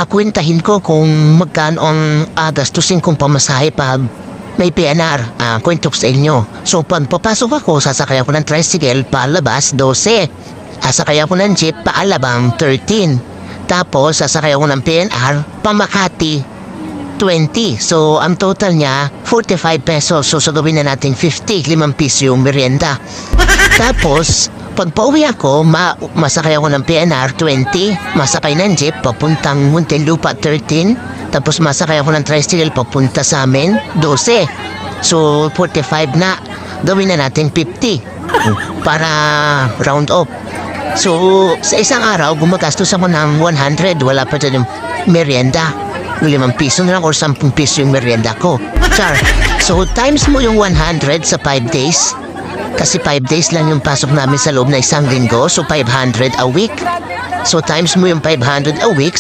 kwentahin ko kung magkano ang gastusin kong pamasahe pag may PNR. Kwento ko sa inyo. So pag papasok ako, sasakay ako ng tricycle palabas 12. Sasakay ako ng jeep paalabang 13. Tapos sasakay ako ng PNR pamakati 20. So ang total niya 45 pesos. So gawin na natin 50, 5 piso yung merienda. Tapos pag pauwi ako, masakay ako ng PNR 20, masakay ng jeep papuntang Muntinlupa 13, tapos masakay ako ng tricycle papunta sa amin 12. So 45 na, gawin na natin 50 para round up. So sa isang araw gumagastos ako ng 100, wala pa dyan yung merienda. 5 piso na lang or 10 piso yung merienda ko. Char. So times mo yung 100 sa 5 days. Kasi 5 days lang yung pasok namin sa loob na isang linggo. So 500 a week. So times mo yung 500 a week